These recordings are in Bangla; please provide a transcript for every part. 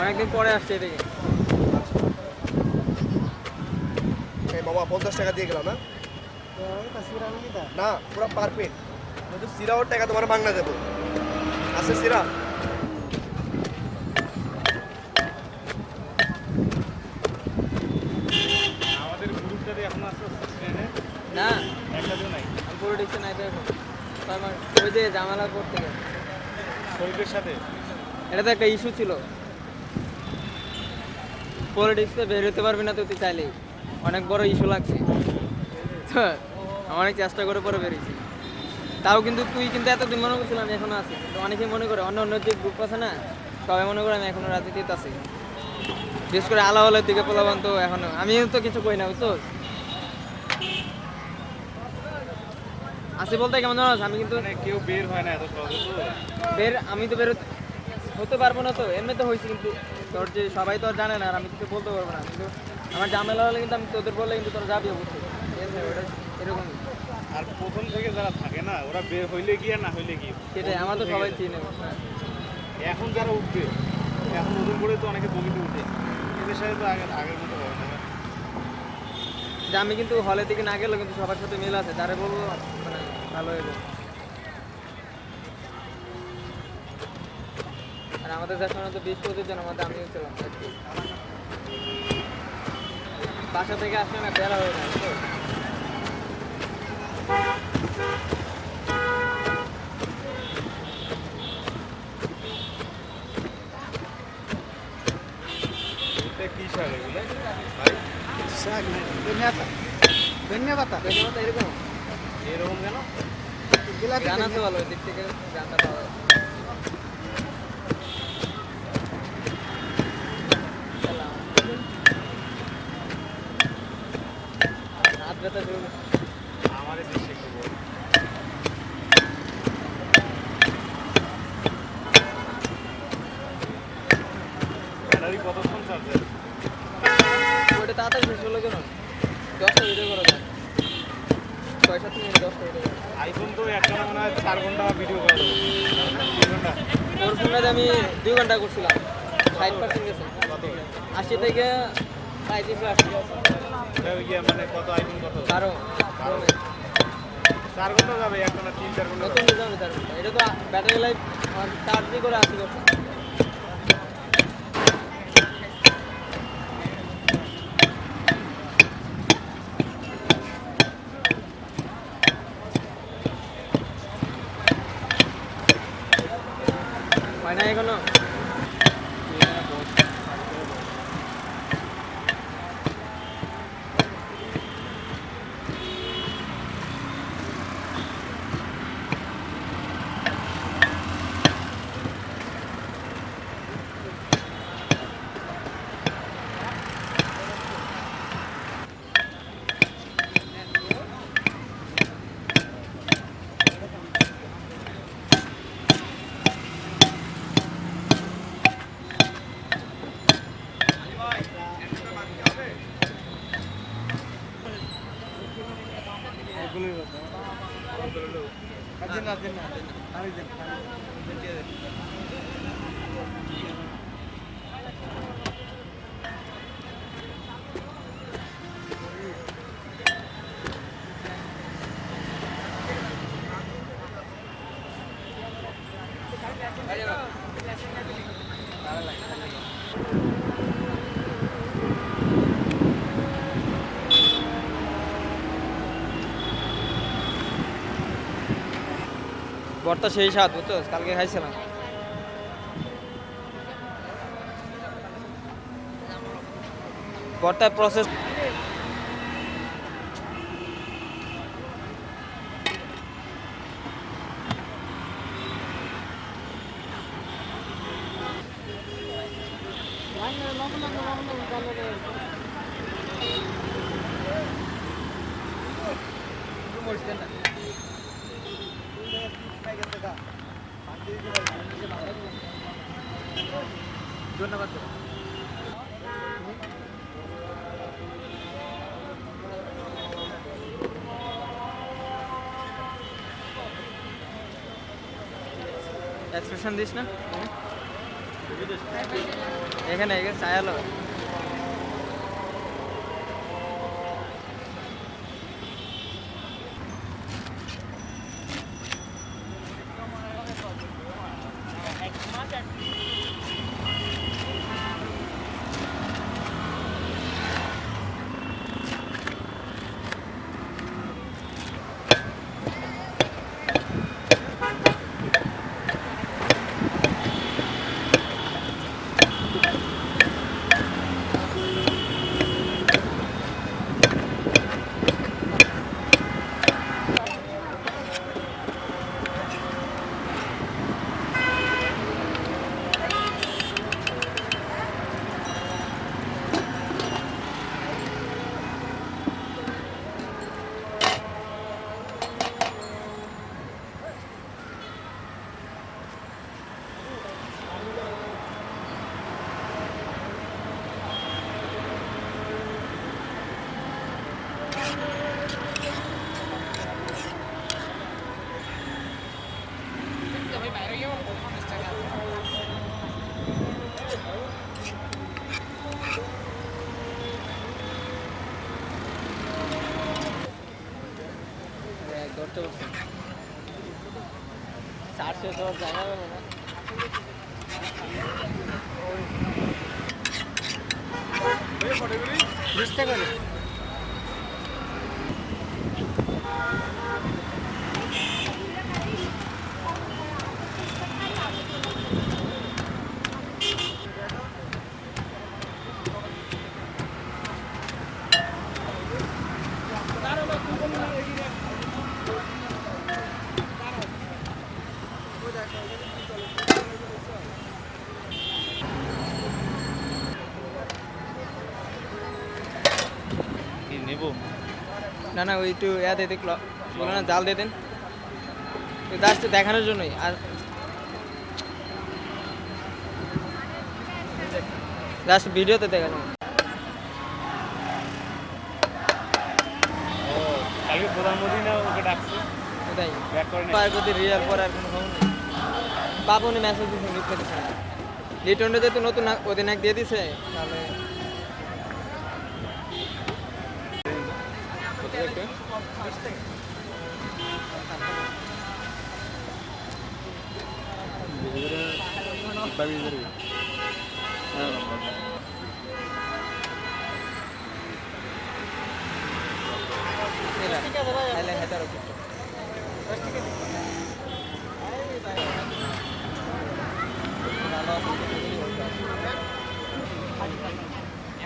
অনেকদিন পরে আসছে এদিকে। এই বাবা 50 টাকা দিয়ে গেলাম না না পুরো পারফেক্ট কিন্তু সিরাওর টাকা তোমার বাংলা দেবো আছে সিরা আমাদের গ্রুপটাতে এখন আছে না একটাতেও নাই আমি পুরো ডিকশন নাই তো এখন তারপর ওই যে জামালা করতে গেছে শরীফের সাথে। এটা তো একটা ইস্যু ছিল, পলিটিক্সে বের হতে পারবি না তো তুই চাইলেই, অনেক বড় ইস্যু লাগছে তো অনেক চেষ্টা করে পরে বেরিয়েছি। তাও কিন্তু তুই কিন্তু এতদিন মনে করছিলাম আমি এখনো আছি, কিন্তু অনেকেই মনে করে অন্য অন্য যে গ্রুপ আছে না সবাই মনে করে আমি এখনো রাজনীতিতে আছি, বিশেষ করে আলাওয়ালের দিকে পোলাবান তো এখনো আমি তো কিছু কই না বুঝতো আছি বলতে কেমন জানো আমি কিন্তু মানে কেউ বের হয় না এত সহজে তো। আমি তো বের হতে পারবো না তো এমনি তো হয়েছি, কিন্তু তোর যে সবাই তো আর জানে না আর আমি কিছু বলতে পারবো না, কিন্তু আমার ঝামেলা হলে কিন্তু আমি তোদের বললে কিন্তু তোরা যাবি অবশ্যই, ওটা এরকমই। আর প্রথম থেকে যারা থাকে না ওরা বের হইলে কি আর না হইলে কি সেটাই আমার তো সবাই চিনে। এখন যারা উঠবে এখন নতুন করে তো অনেকে বমিতে উঠে, এদের সাথে তো আগের মতো হবে না। যে আমি কিন্তু হলের দিকে না গেলেও কিন্তু সবার সাথে মিল আছে, যারা বলবো মানে ভালো হইব। আর আমাদের দেখানো তো 20-25 জন আমাদের আমিও ছিলাম আর কি। বাসা থেকে আসলে না বেড়া হয়ে যায় তো এটা কি শাক এগুলো ভাই? শাক না ধন্যবাদ ধন্যবাদ। এরকম এরকম কেন? জানা তো ভালো, ওই দিক থেকে জানতে পাওয়া যায়। হাত ব্যথা শুরু করছে। আমার এই দেশে একটু বল। ব্যাটারি কতক্ষণ চার্জে? ওইটা তাড়াতাড়ি শেষ হলো কেন? 10টা ভিডিও করা যায়, 6-7 মিনিট 10টা ভিডিও করা। আইফোন তো একটা না মনে হয় 4 ঘন্টা ভিডিও করা যাবে, 3 ঘন্টা। ওর ফোনটাতে আমি 2 ঘন্টা করছিলাম, 60% গেছে, কত? 80 থেকে 35 আসছে। এটা ইয়ে মানে কত আইফোন কত? 12 4 ঘন্টা যাবে, একটা না 3-4 ঘন্টা নতুন যাবে। ডিজাইন তার এটা তো ব্যাটারি লাইফ চার্জ দিয়ে করে 80%। হয় না এখনো? ভর্তা সেই স্বাদ বুঝছো, কালকে খাইছিলাম। ভর্তার প্রসেস ধন্যবাদ। এক্সপ্রেশন দিস না। এখানে এখানে ছায়ালো ধরতে পারছি 400 জায়গা হবে না 20 টাকা নেব না না ওই একটু ইয়া দিয়ে দেখলো বলো না জাল দিয়ে দেন জাস্ট দেখানোর জন্যই আর জাস্ট ভিডিওতে দেখানো কালকে প্রধানমন্ত্রী না ওকে ডাকছে ওটাই ব্যাক করে আর যদি রিয়াল পরে আর কোনো খবর নেই বাবু উনি মেসেজ দিয়েছে লিখতে দিচ্ছে না লিটনটা যেহেতু নতুন অধিনায়ক দিয়ে দিছে তাহলে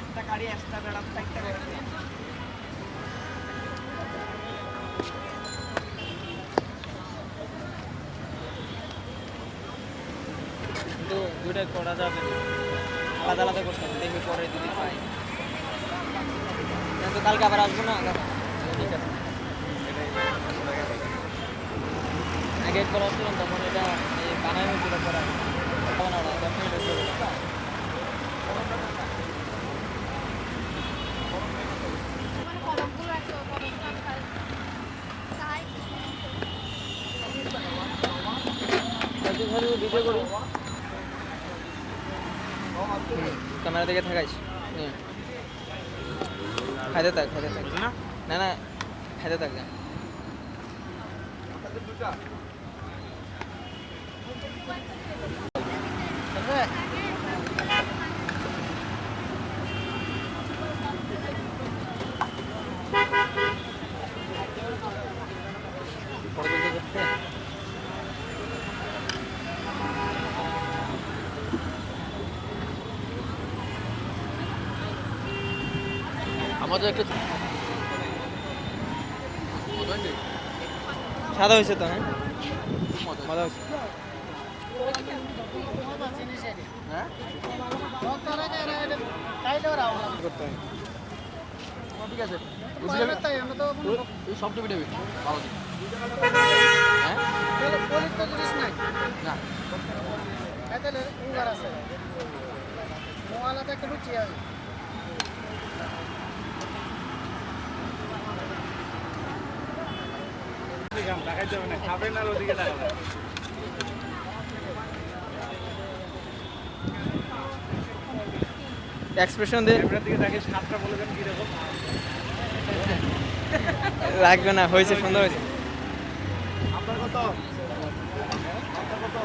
একটা গাড়ি এক্সট্রা ম্যাডাম একটা কিন্তু দুইটাই করা যাবে না আলাদা আলাদা করতে হবে দেখি পরে যদি পাই তো কালকে আবার আসবো না ঠিক আছে আগে একবার আসছিলাম তখন এটা বানানো ছিল করা না 10 মিনিট হয়ে যাবে ভিডিও করি ক্যামেরা দিকে থাকাইস খাইতে থাক না না না খাইতে থাক আমাদের একটু সাদা হয়েছে তো হ্যাঁ মজা হয়েছে হ্যাঁ করতে হয় ঠিক আছে সব টিভি টিভি ভালো হ্যাঁ না আলাদা একটা লুচি আছে দেখাইতে হবে না খাবেন আর ওদিকে দেখাবেন এক্সপ্রেশন দে। ক্যামেরার দিকে তাকে 7টা বলে দেন কিরকম। লাগবে না, হয়েছে, সুন্দর হয়েছে। আপনার কত? আপনার কত?